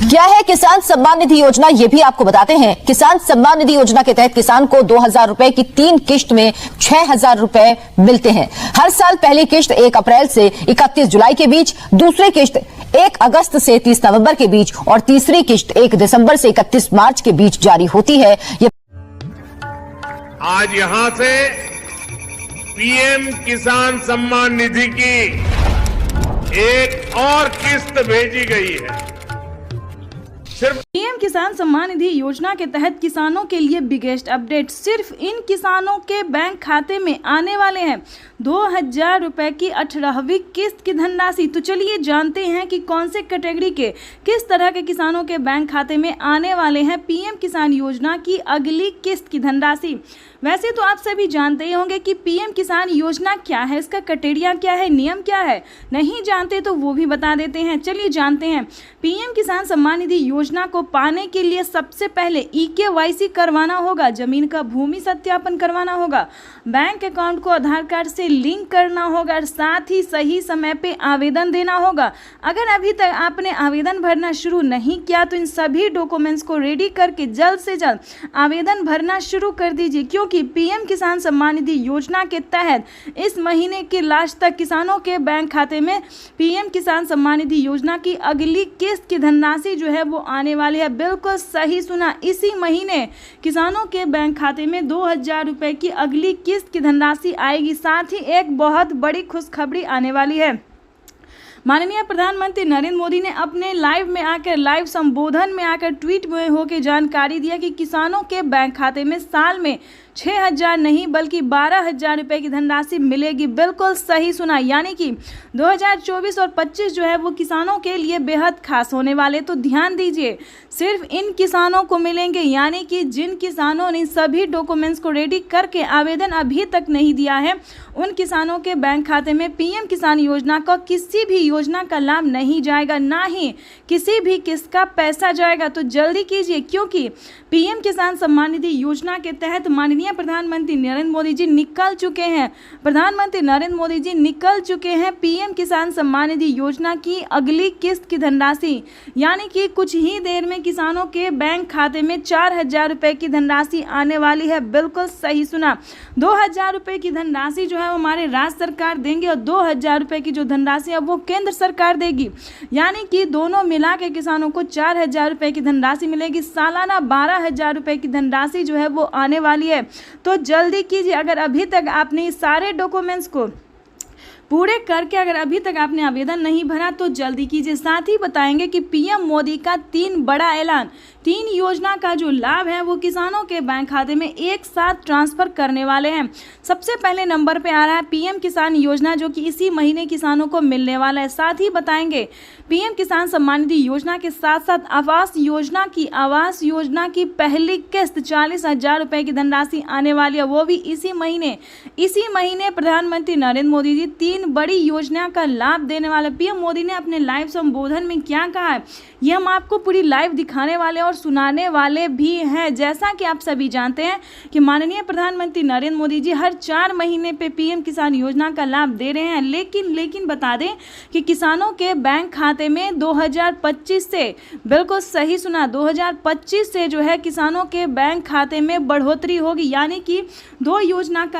क्या है किसान सम्मान निधि योजना, ये भी आपको बताते हैं। किसान सम्मान निधि योजना के तहत किसान को 2,000 रुपए की 3 किश्त में 6,000 रुपए मिलते हैं। हर साल पहली किश्त 1 अप्रैल से 31 जुलाई के बीच, दूसरी किश्त 1 अगस्त से 30 नवंबर के बीच और तीसरी किश्त 1 दिसंबर से 31 मार्च के बीच जारी होती है। आज यहां से पीएम किसान सम्मान निधि की एक और किस्त भेजी गई है। पीएम किसान सम्मान निधि योजना के तहत किसानों के लिए बिगेस्ट अपडेट, सिर्फ इन किसानों के बैंक खाते में आने वाले हैं 2,000 रुपए की 18वीं किस्त की धनराशि। तो चलिए जानते हैं कि कौन से कैटेगरी के किस तरह के किसानों के बैंक खाते में आने वाले हैं पीएम किसान योजना की अगली किस्त की धनराशि। वैसे तो आप सभी जानते ही होंगे कि पीएम किसान योजना क्या है, इसका क्राइटेरिया क्या है, नियम क्या है। नहीं जानते तो वो भी बता देते हैं। चलिए जानते हैं। पीएम किसान सम्मान निधि योजना को पाने के लिए सबसे पहले EKYC करवाना होगा, जमीन का भूमि सत्यापन करवाना होगा, बैंक अकाउंट को आधार कार्ड से लिंक करना होगा और साथ ही सही समय पे आवेदन देना होगा। अगर अभी तक आपने आवेदन भरना शुरू नहीं किया तो इन सभी डॉक्यूमेंट्स को रेडी करके जल्द से जल्द आवेदन भरना शुरू कर दीजिए, क्योंकि पीएम किसान सम्मान निधि योजना के तहत इस महीने के लास्ट तक किसानों के बैंक खाते में पीएम किसान सम्मान निधि योजना की अगली किस्त की धनराशि जो है वो आने वाली है। बिल्कुल सही सुना, इसी महीने किसानों के बैंक खाते में 2,000 रुपए की अगली किस्त की धनराशि आएगी। साथ ही एक बहुत बड़ी खुशखबरी आने वाली है। माननीय प्रधानमंत्री नरेंद्र मोदी ने अपने लाइव संबोधन में आकर ट्वीट में होकर जानकारी दिया कि किसानों के बैंक खाते में साल में 6,000 नहीं बल्कि 12,000 रुपए की धनराशि मिलेगी। बिल्कुल सही सुना, यानी कि 2024 और 25 जो है वो किसानों के लिए बेहद खास होने वाले। तो ध्यान दीजिए, सिर्फ इन किसानों को मिलेंगे, यानी कि जिन किसानों ने सभी डॉक्यूमेंट्स को रेडी करके आवेदन अभी तक नहीं दिया है, उन किसानों के बैंक खाते में पीएम किसान योजना का किसी भी योजना का लाभ नहीं जाएगा, ना ही किसी भी किस्त का पैसा जाएगा। तो जल्दी कीजिए, क्योंकि पीएम किसान सम्मान निधि योजना के तहत माननीय प्रधानमंत्री नरेंद्र मोदी जी निकल चुके हैं। प्रधानमंत्री नरेंद्र मोदी जी निकल चुके हैं पीएम किसान सम्मान निधि योजना की अगली किस्त की धनराशि, यानी कि कुछ ही देर में किसानों के बैंक खाते में 4,000 रुपए की धनराशि आने वाली है। बिल्कुल सही सुना, 2,000 रुपए की धनराशि जो है वो हमारे राज्य सरकार देंगे और 2,000 रुपए की जो धनराशि है वो केंद्र सरकार देगी, यानी कि दोनों मिला के किसानों को 4,000 रुपए की धनराशि मिलेगी। सालाना 12,000 रुपए की धनराशि जो है वो आने वाली है। तो जल्दी कीजिए, अगर अभी तक आपने सारे डॉक्यूमेंट्स को पूरे करके अगर अभी तक आपने आवेदन नहीं भरा तो जल्दी कीजिए। साथ ही बताएंगे कि पीएम मोदी का 3 बड़ा ऐलान, 3 योजना का जो लाभ है वो किसानों के बैंक खाते में एक साथ ट्रांसफर करने वाले हैं। सबसे पहले नंबर पे आ रहा है पीएम किसान योजना, जो कि इसी महीने किसानों को मिलने वाला है। साथ ही बताएंगे पीएम किसान सम्मान निधि योजना के साथ साथ आवास योजना की पहली किस्त 40,000 रुपए की धनराशि आने वाली है, वो भी इसी महीने प्रधानमंत्री नरेंद्र मोदी जी 3 बड़ी योजना का लाभ देने वाले। पीएम मोदी ने अपने लाइव संबोधन में क्या कहा है ये हम आपको पूरी लाइव दिखाने वाले और सुनाने वाले भी हैं। जैसा कि आप सभी जानते हैं कि माननीय प्रधानमंत्री नरेंद्र मोदी जी हर 4 महीने पे पीएम किसान योजना का लाभ दे रहे हैं, लेकिन बता दें कि किसानों के बैंक खाते में 2025 से, बिल्कुल सही सुना, 2025 से जो है किसानों के बैंक खाते में बढ़ोतरी होगी, यानी कि 2 योजना का